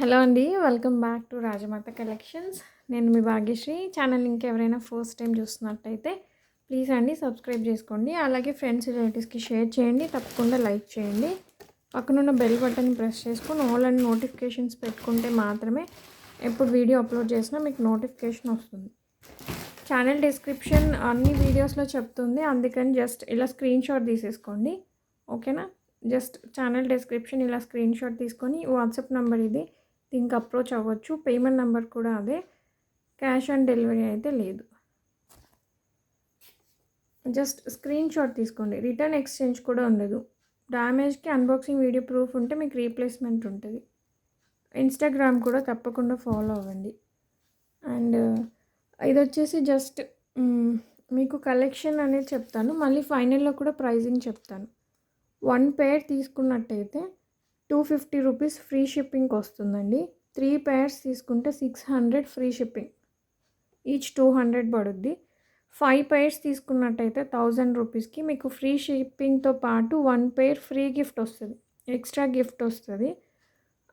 Hello అండి. Welcome back to Rajamata Collections. నేను మీ భాగ్యశ్రీ. ఛానల్ ఇంకెవరైనా ఫస్ట్ టైం చూస్తున్నట్టయితే ప్లీజ్ అండి సబ్స్క్రైబ్ చేసుకోండి. అలాగే ఫ్రెండ్స్, రిలేటివ్స్కి షేర్ చేయండి. తప్పకుండా లైక్ చేయండి. పక్కనున్న బెల్ బటన్ ప్రెస్ చేసుకొని ఆల్ అండ్ నోటిఫికేషన్స్ పెట్టుకుంటే మాత్రమే ఎప్పుడు వీడియో అప్లోడ్ చేసినా మీకు నోటిఫికేషన్ వస్తుంది. ఛానల్ డిస్క్రిప్షన్ అన్ని వీడియోస్లో చెప్తుంది, అందుకని జస్ట్ ఇలా స్క్రీన్ షాట్ తీసేసుకోండి. ఓకేనా? జస్ట్ ఛానల్ డిస్క్రిప్షన్ ఇలా స్క్రీన్ షాట్ తీసుకొని వాట్సాప్ నెంబర్ ఇది, దీనికి అప్రోచ్ అవ్వచ్చు. పేమెంట్ నెంబర్ కూడా అదే. క్యాష్ ఆన్ డెలివరీ అయితే లేదు. జస్ట్ స్క్రీన్ షాట్ తీసుకోండి. రిటర్న్ ఎక్స్చేంజ్ కూడా ఉండదు. డ్యామేజ్కి అన్బాక్సింగ్ వీడియో ప్రూఫ్ ఉంటే మీకు రీప్లేస్మెంట్ ఉంటుంది. ఇన్స్టాగ్రామ్ కూడా తప్పకుండా ఫాలో అవ్వండి. అండ్ ఇది వచ్చేసి జస్ట్ మీకు కలెక్షన్ అనేది చెప్తాను, మళ్ళీ ఫైనల్లో కూడా ప్రైజింగ్ చెప్తాను. 1 పేర్ తీసుకున్నట్టయితే 250 రూపీస్ ఫ్రీ షిప్పింగ్కి వస్తుందండి. 3 పేర్స్ తీసుకుంటే 600 ఫ్రీ షిప్పింగ్, ఈచ్ 200 పడుద్ది. 5 పేర్స్ తీసుకున్నట్టయితే 1000 రూపీస్కి మీకు ఫ్రీ షిప్పింగ్తో పాటు 1 పేర్ ఫ్రీ గిఫ్ట్ వస్తుంది, ఎక్స్ట్రా గిఫ్ట్ వస్తుంది.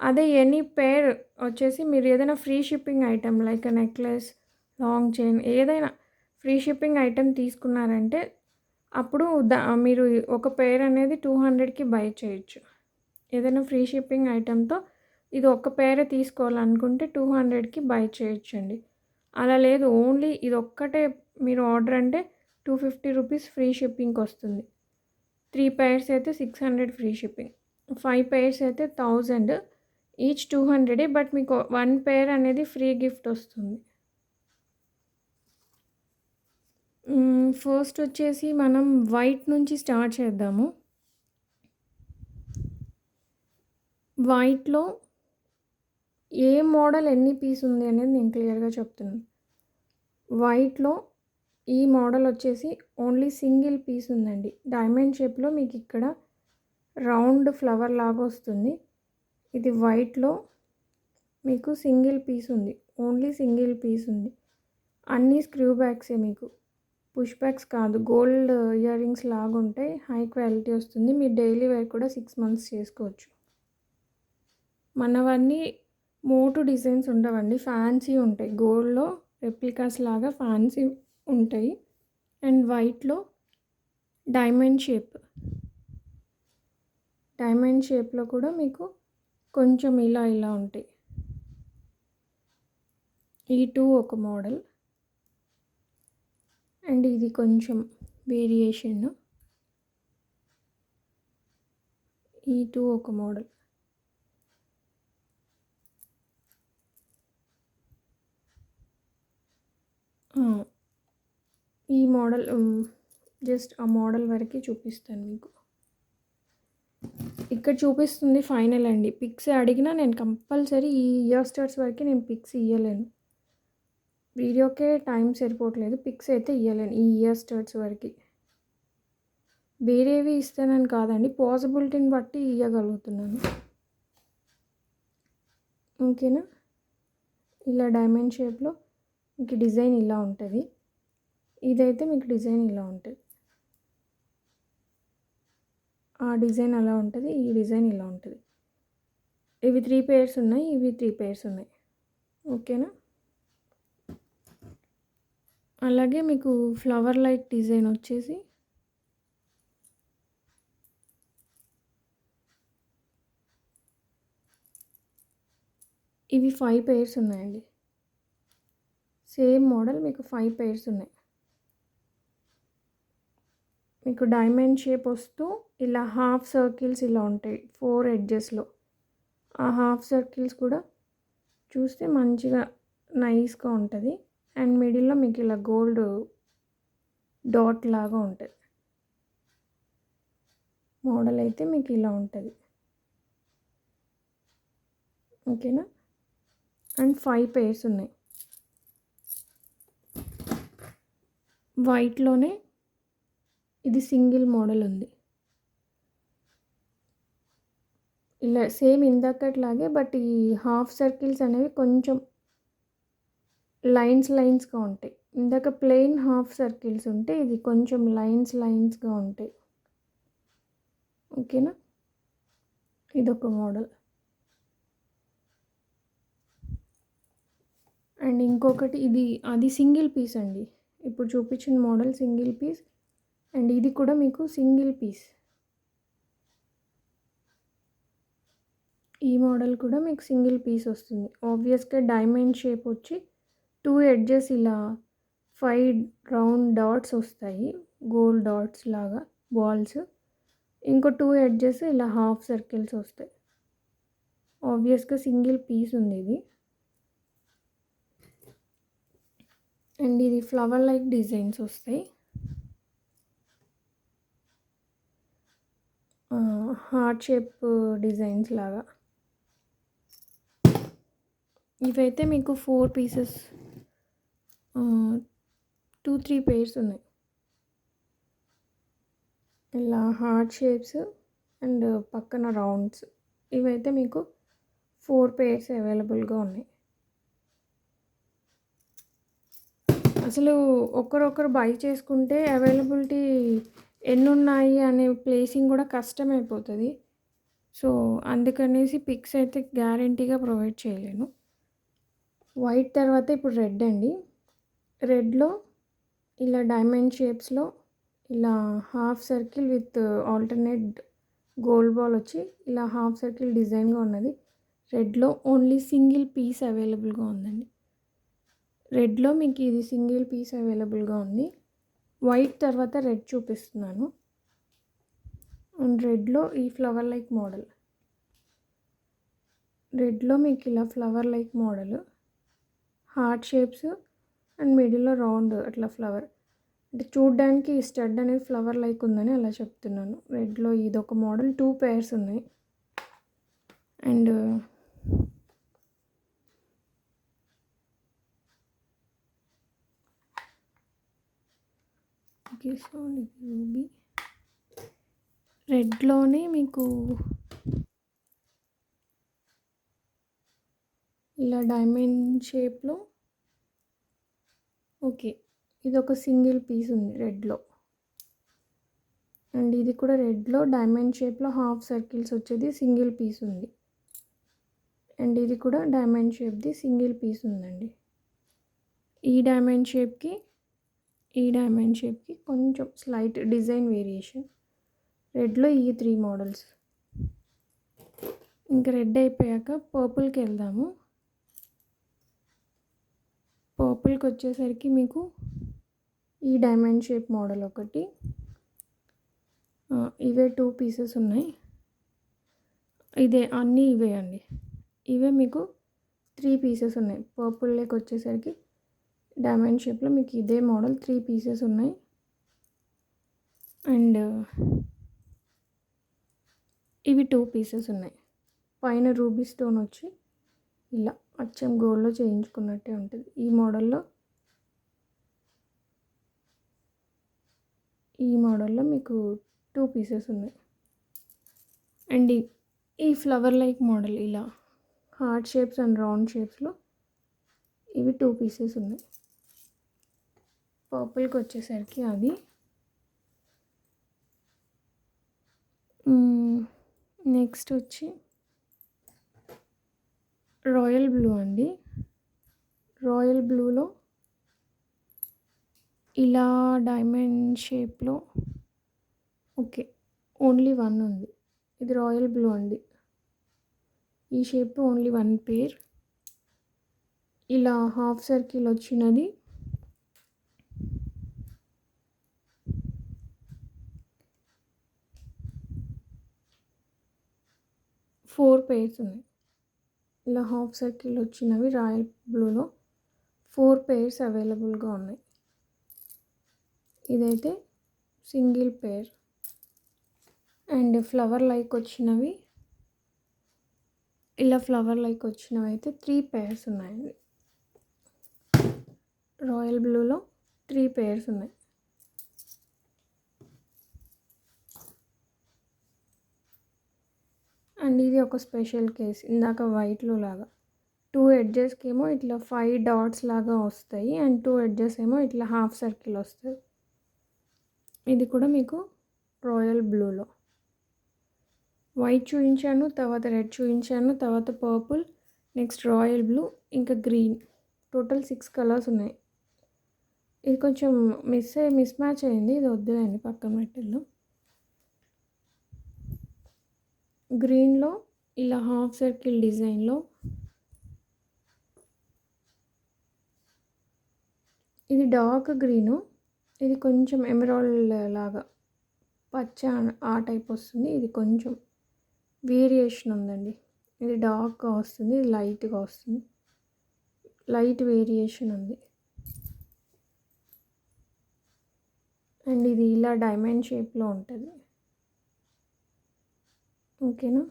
అదే ఎనీ పేర్ వచ్చేసి మీరు ఏదైనా free shipping item like necklace, long chain, ఏదైనా ఫ్రీ షిప్పింగ్ ఐటెం తీసుకున్నారంటే అప్పుడు మీరు ఒక పేర్ అనేది 200కి బై చేయొచ్చు. ఏదైనా ఫ్రీ షిప్పింగ్ ఐటెంతో ఇది ఒక్క పేరే తీసుకోవాలనుకుంటే 200కి బై చేయొచ్చండి. అలా లేదు, ఓన్లీ ఇది ఒక్కటే మీరు ఆర్డర్ అంటే 250 రూపీస్ ఫ్రీ షిప్పింగ్కి వస్తుంది. 3 పేర్స్ అయితే 600 ఫ్రీ షిప్పింగ్, 5 పేర్స్ అయితే 1000, ఈచ్ 200. బట్ మీకు 1 పేర్ అనేది ఫ్రీ గిఫ్ట్ వస్తుంది. ఫస్ట్ వచ్చేసి మనం వైట్ నుంచి స్టార్ట్ చేద్దాము. వైట్లో ఏ మోడల్ ఎన్ని పీస్ ఉంది అనేది నేను క్లియర్గా చెప్తున్నాను. వైట్లో ఈ మోడల్ వచ్చేసి ఓన్లీ సింగిల్ పీస్ ఉందండి. డైమండ్ షేప్లో మీకు ఇక్కడ రౌండ్ ఫ్లవర్ లాగా వస్తుంది. ఇది వైట్లో మీకు సింగిల్ పీస్ ఉంది, ఓన్లీ సింగిల్ పీస్ ఉంది. అన్నీ స్క్రూ బ్యాగ్సే, మీకు పుష్ బ్యాగ్స్ కాదు. గోల్డ్ ఇయర్ రింగ్స్ లాగా ఉంటాయి, హై క్వాలిటీ వస్తుంది. మీరు డైలీ వేర్ కూడా 6 మంత్స్ చేసుకోవచ్చు. మనవన్నీ మోటు డిజైన్స్ ఉండవండి, ఫ్యాన్సీ ఉంటాయి. గోల్డ్లో రెప్లికాస్ లాగా ఫ్యాన్సీ ఉంటాయి. అండ్ వైట్లో డైమండ్ షేప్లో కూడా మీకు కొంచెం ఇలా ఉంటాయి. ఈ 2 ఒక మోడల్, అండ్ ఇది కొంచెం వేరియేషన్. ఈ 2 ఒక మోడల్. ఈ మోడల్ జస్ట్ ఆ మోడల్ వరకు చూపిస్తాను మీకు. ఇక్కడ చూపిస్తుంది ఫైనల్ అండి. పిక్స్ అడిగినా నేను కంపల్సరీ ఈ ఇయర్ స్టార్స్ వరకు నేను పిక్స్ ఇవ్వలేను, వీడియోకే టైం సరిపోవట్లేదు. పిక్స్ అయితే ఇవ్వలేను ఈ ఇయర్ స్టార్స్ వరకు. వేరేవి ఇస్తానని కాదండి, పాసిబిలిటీని బట్టి ఇవ్వగలుగుతున్నాను. ఓకేనా? ఇలా డైమండ్ షేప్లో మీకు డిజైన్ ఇలా ఉంటుంది. ఇదైతే మీకు డిజైన్ ఇలా ఉంటుంది. ఆ డిజైన్ అలా ఉంటుంది, ఈ డిజైన్ ఇలా ఉంటుంది. ఇవి 3 పేర్స్ ఉన్నాయి, ఇవి 3 పేర్స్ ఉన్నాయి. ఓకేనా? అలాగే మీకు ఫ్లవర్ లైక్ డిజైన్ వచ్చేసి ఇవి 5 పేర్స్ ఉన్నాయండి. సేమ్ మోడల్ మీకు 5 పేర్స్ ఉన్నాయి. మీకు డైమండ్ షేప్ వస్తూ ఇలా హాఫ్ సర్కిల్స్ ఇలా ఉంటాయి 4 ఎడ్జెస్లో. ఆ హాఫ్ సర్కిల్స్ కూడా చూస్తే మంచిగా నైస్గా ఉంటుంది. అండ్ మిడిల్లో మీకు ఇలా గోల్డ్ డాట్ లాగా ఉంటుంది. మోడల్ అయితే మీకు ఇలా ఉంటుంది. ఓకేనా? అండ్ 5 పేర్స్ ఉన్నాయి. వైట్లోనే ఇది సింగిల్ మోడల్ ఉంది. ఇలా సేమ్ ఇందాకట్లాగే, బట్ ఈ హాఫ్ సర్కిల్స్ అనేవి కొంచెం లైన్స్గా ఉంటాయి. ఇందాక ప్లెయిన్ హాఫ్ సర్కిల్స్ ఉంటే ఇది కొంచెం లైన్స్గా ఉంటాయి. ఓకేనా? ఇదొక మోడల్. అండ్ ఇంకొకటి ఇది అది సింగిల్ పీస్ అండి. ఇప్పుడు చూపించిన మోడల్ సింగిల్ పీస్. అండ్ ఇది కూడా మీకు సింగిల్ పీస్. ఈ మోడల్ కూడా మీకు సింగిల్ పీస్ వస్తుంది. ఆబ్వియస్గా డైమండ్ షేప్ వచ్చి 2 ఎడ్జెస్ ఇలా 5 రౌండ్ డాట్స్ వస్తాయి, గోల్డ్ డాట్స్ లాగా బాల్స్. ఇంకో 2 ఎడ్జెస్ ఇలా హాఫ్ సర్కిల్స్ వస్తాయి. ఆబ్వియస్గా సింగిల్ పీస్ ఉంది ఇది. అండ్ ఇది ఫ్లవర్ లైక్ డిజైన్స్ వస్తాయి, హార్ట్ షేప్ డిజైన్స్ లాగా. ఇవైతే మీకు 4 పీసెస్, 2-3 పేర్స్ ఉన్నాయి. ఇలా హార్ట్ షేప్స్ అండ్ పక్కన రౌండ్స్. ఇవైతే మీకు 4 పేర్స్ అవైలబుల్గా ఉన్నాయి. అసలు ఒకరొకరు బై చేసుకుంటే అవైలబిలిటీ ఎన్ని ఉన్నాయి అనే ప్లేసింగ్ కూడా కష్టమైపోతుంది. సో అందుకనేసి పిక్స్ అయితే గ్యారంటీగా ప్రొవైడ్ చేయలేను. వైట్ తర్వాత ఇప్పుడు రెడ్ అండి. రెడ్లో ఇలా డైమండ్ షేప్స్లో ఇలా half circle with alternate gold ball వచ్చి ఇలా హాఫ్ సర్కిల్ డిజైన్గా ఉన్నది. రెడ్లో ఓన్లీ సింగిల్ పీస్ అవైలబుల్గా ఉందండి. రెడ్లో మీకు ఇది సింగిల్ పీస్ అవైలబుల్గా ఉంది. వైట్ తర్వాత రెడ్ చూపిస్తున్నాను. అండ్ రెడ్లో ఈ ఫ్లవర్ లైక్ మోడల్. రెడ్లో మీకు ఇలా flower like model, heart shapes and మిడిల్లో రౌండ్ అట్లా ఫ్లవర్. అంటే చూడ్డానికి ఈ స్టడ్ అనేది ఫ్లవర్ లైక్ ఉందని అలా చెప్తున్నాను. రెడ్లో ఇదొక మోడల్, 2 పేర్స్ ఉన్నాయి. అండ్ రూబీ రెడ్లోనే మీకు ఇలా డైమండ్ షేప్లో, ఓకే ఇది ఒక సింగిల్ పీస్ ఉంది రెడ్లో. అండ్ ఇది కూడా రెడ్లో డైమండ్ షేప్లో హాఫ్ సర్కిల్స్ వచ్చేది సింగిల్ పీస్ ఉంది. అండ్ ఇది కూడా డైమండ్ షేప్ది సింగిల్ పీస్ ఉందండి. ఈ డైమండ్ షేప్కి కొంచెం స్లైట్ డిజైన్ వేరియేషన్. రెడ్లో ఈ 3 మోడల్స్. ఇంకా రెడ్ అయిపోయాక పర్పుల్కి వెళ్దాము. పర్పుల్కి వచ్చేసరికి మీకు ఈ డైమండ్ షేప్ మోడల్ ఒకటి, ఇవే 2 పీసెస్ ఉన్నాయి. ఇదే అన్నీ ఇవే అండి. ఇవే మీకు 3 పీసెస్ ఉన్నాయి. పర్పుల్లోకి వచ్చేసరికి డైమండ్ షేప్లో మీకు ఇదే మోడల్ 3 పీసెస్ ఉన్నాయి. అండ్ ఇవి 2 పీసెస్ ఉన్నాయి. పైన రూబీ స్టోన్ వచ్చి ఇలా అచ్చం గోల్డ్లో చేయించుకున్నట్టే ఉంటుంది. ఈ మోడల్లో మీకు 2 పీసెస్ ఉన్నాయి. అండ్ ఈ ఫ్లవర్ లైక్ మోడల్ ఇలా హార్ట్ షేప్స్ అండ్ రౌండ్ షేప్స్లో ఇవి 2 పీసెస్ ఉన్నాయి. పర్పుల్కి వచ్చేసరికి అది. నెక్స్ట్ వచ్చి రాయల్ బ్లూ అండి. రాయల్ బ్లూలో ఇలా డైమండ్ షేప్లో, ఓకే ఓన్లీ 1 ఉంది. ఇది రాయల్ బ్లూ అండి. ఈ షేప్ ఓన్లీ 1 పేర్. ఇలా హాఫ్ సర్కిల్ వచ్చినది 4 పేర్స్ ఉన్నాయి. ఇలా హాఫ్ సర్కిల్ వచ్చినవి రాయల్ బ్లూలో 4 పేర్స్ అవైలబుల్గా ఉన్నాయి. ఇదైతే single pair. And flower like వచ్చినవి ఇలా ఫ్లవర్ లైక్ వచ్చినవి అయితే 3 పేర్స్ ఉన్నాయండి. రాయల్ బ్లూలో 3 పేర్స్ ఉన్నాయి. అండ్ ఇది ఒక స్పెషల్ కేస్. ఇందాక వైట్లో లాగా 2 ఎడ్జెస్కి ఏమో ఇట్లా 5 డాట్స్ లాగా వస్తాయి. అండ్ 2 ఎడ్జెస్ ఏమో ఇట్లా హాఫ్ సర్కిల్ వస్తుంది. ఇది కూడా మీకు రాయల్ బ్లూలో. వైట్ చూపించాను, తర్వాత రెడ్ చూపించాను, తర్వాత పర్పుల్, నెక్స్ట్ రాయల్ బ్లూ, ఇంకా గ్రీన్ టోటల్ 6 కలర్స్ ఉన్నాయి. ఇది కొంచెం మిస్ మ్యాచ్ అయింది. ఇది వద్దులేండి, పక్కన పెట్టేద్దాం. గ్రీన్‌లో ఇలా హాఫ్ సర్కిల్ డిజైన్‌లో ఇది డార్క్ గ్రీను. ఇది కొంచెం ఎమరాల్డ్ లాగా పచ్చ ఆ టైప్ వస్తుంది. ఇది కొంచెం వేరియేషన్ ఉందండి. ఇది డార్క్‌గా వస్తుంది, ఇది లైట్‌గా వస్తుంది. లైట్ వేరియేషన్ ఉంది. అండ్ ఇది ఇలా డైమండ్ షేప్‌లో ఉంటుంది. ఓకేనా?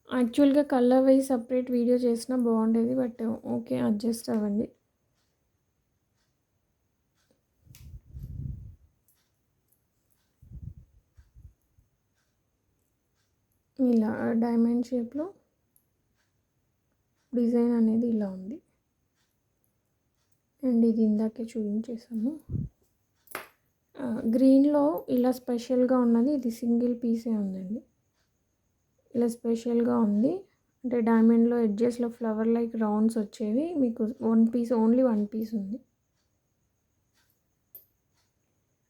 యాక్చువల్‌గా కలర్ వైజ్ సపరేట్ వీడియో చేసినా బాగుండేది, బట్ ఓకే, అడ్జస్ట్ అవ్వండి. ఇలా డైమండ్ షేప్‌లో డిజైన్ అనేది ఇలా ఉంది. అండ్ ఇది ఇందాకే చూపించేసాము. గ్రీన్‌లో ఇలా స్పెషల్‌గా ఉన్నది ఇది సింగిల్ పీసే ఉందండి. ఇలా స్పెషల్‌గా ఉంది. అంటే డైమండ్‌లో ఎడ్జెస్‌లో ఫ్లవర్ లైక్ రౌండ్స్ వచ్చేవి. మీకు ఓన్లీ వన్ పీస్ ఉంది.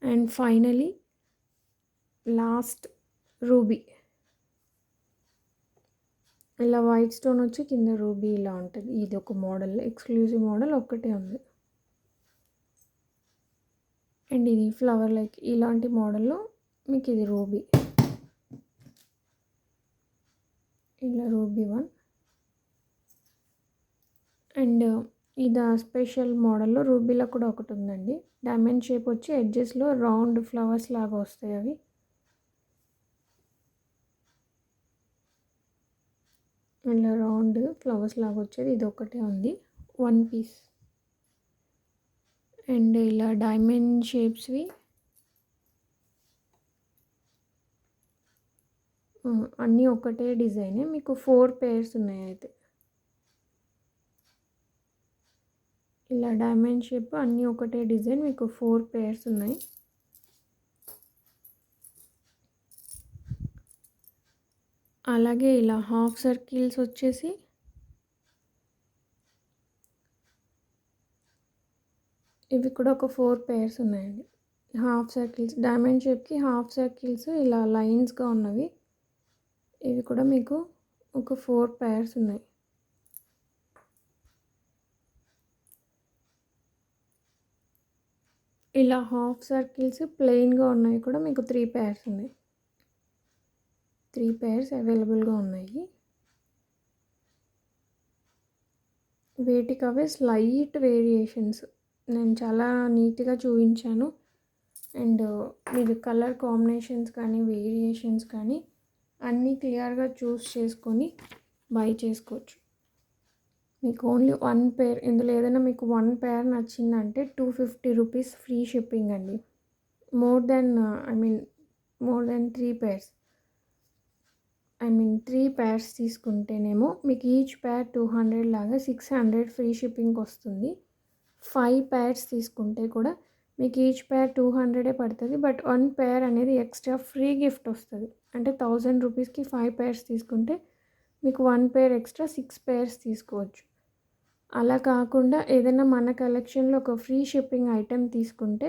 And finally last ruby. ఇలా వైట్ స్టోన్ వచ్చి కింద రూబీ ఇలా ఉంటుంది. ఇది ఒక మోడల్, ఎక్స్క్లూజివ్ మోడల్ ఒక్కటే ఉంది. అండ్ ఇది ఫ్లవర్ లైక్ ఇలాంటి మోడల్లో మీకు ఇది రూబీ. ఇలా రూబీ 1. అండ్ ఇది స్పెషల్ మోడల్లో రూబీలో కూడా ఒకటి ఉందండి. డైమండ్ షేప్ వచ్చి ఎడ్జెస్లో రౌండ్ ఫ్లవర్స్ లాగా వస్తాయి అవి. ఇలా రౌండ్ ఫ్లవర్స్ లాగా వచ్చేది ఇది ఒకటే ఉంది, వన్ పీస్. అండ్ ఇలా డైమండ్ షేప్స్వి అన్నీ ఒకటే డిజైనే. మీకు 4 పేర్స్ ఉన్నాయి. అయితే ఇలా డైమండ్ షేప్ అన్నీ ఒకటే డిజైన్, మీకు 4 పేర్స్ ఉన్నాయి. అలాగే ఇలా హాఫ్ సర్కిల్స్ వచ్చేసి ఇవి కూడా ఒక 4 పేర్స్ ఉన్నాయండి. హాఫ్ సర్కిల్స్ డైమండ్ షేప్కి హాఫ్ సర్కిల్స్ ఇలా లైన్స్గా ఉన్నవి. ఇవి కూడా మీకు ఒక 4 పేర్స్ ఉన్నాయి. ఇలా హాఫ్ సర్కిల్స్ ప్లెయిన్గా ఉన్నాయి కూడా మీకు 3 పేర్స్ ఉన్నాయి. 3 పేర్స్ అవైలబుల్గా ఉన్నాయి. వేటికి అవే స్లైట్ వేరియేషన్స్. నేను చాలా నీట్గా చూపించాను. అండ్ మీరు కలర్ కాంబినేషన్స్ కానీ వేరియేషన్స్ కానీ అన్నీ క్లియర్గా చూస్ చేసుకొని బై చేసుకోవచ్చు. మీకు ఓన్లీ 1 పేర్, ఇందులో ఏదైనా మీకు 1 పేర్ నచ్చిందంటే 250 రూపీస్ ఫ్రీ షిప్పింగ్ అండి. మోర్ దెన్ 3 పేర్స్, 3 పేర్స్ తీసుకుంటేనేమో మీకు ఈచ్ పేర్ 200 లాగా 600 ఫ్రీ షిప్పింగ్ వస్తుంది. 5 పేర్స్ తీసుకుంటే కూడా మీకు ఈచ్ పేర్ 200 పడుతుంది. బట్ 1 పేర్ అనేది ఎక్స్ట్రా ఫ్రీ గిఫ్ట్ వస్తుంది. అంటే 1000 రూపీస్కి 5 పేర్స్ తీసుకుంటే మీకు 1 పేర్ ఎక్స్ట్రా 6 పేర్స్ తీసుకోవచ్చు. అలా కాకుండా ఏదైనా మన కలెక్షన్లో ఒక ఫ్రీ షిప్పింగ్ ఐటెం తీసుకుంటే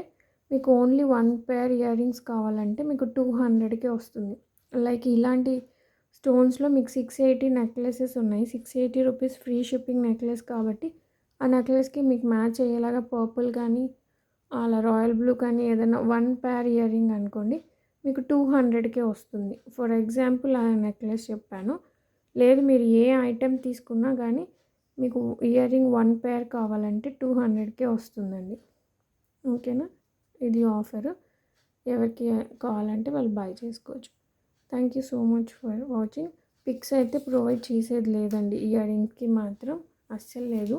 మీకు ఓన్లీ 1 పేర్ ఇయర్ రింగ్స్ కావాలంటే మీకు 200కే వస్తుంది. లైక్ ఇలాంటి స్టోన్స్లో మీకు 680 నెక్లెసెస్ ఉన్నాయి. 680 రూపీస్ ఫ్రీ షిప్పింగ్ నెక్లెస్ కాబట్టి ఆ నెక్లెస్కి మీకు మ్యాచ్ అయ్యేలాగా పర్పుల్ కానీ అలా రాయల్ బ్లూ కానీ ఏదైనా 1 పేర్ ఇయర్ రింగ్ అనుకోండి, మీకు 200కే వస్తుంది. ఫర్ ఎగ్జాంపుల్ ఆ నెక్లెస్ చెప్పాను. లేదు మీరు ఏ ఐటెం తీసుకున్నా కానీ మీకు ఇయర్ రింగ్ 1 పేర్ కావాలంటే 200కే వస్తుందండి. ఓకేనా? ఇది ఆఫర్. ఎవరికి కావాలంటే వాళ్ళు బై చేసుకోవచ్చు. Thank you so much for watching. Pics అయితే ప్రొవైడ్ చేసేది లేదండి, ఇయర్ రింగ్స్కి మాత్రం అస్సలు లేదు.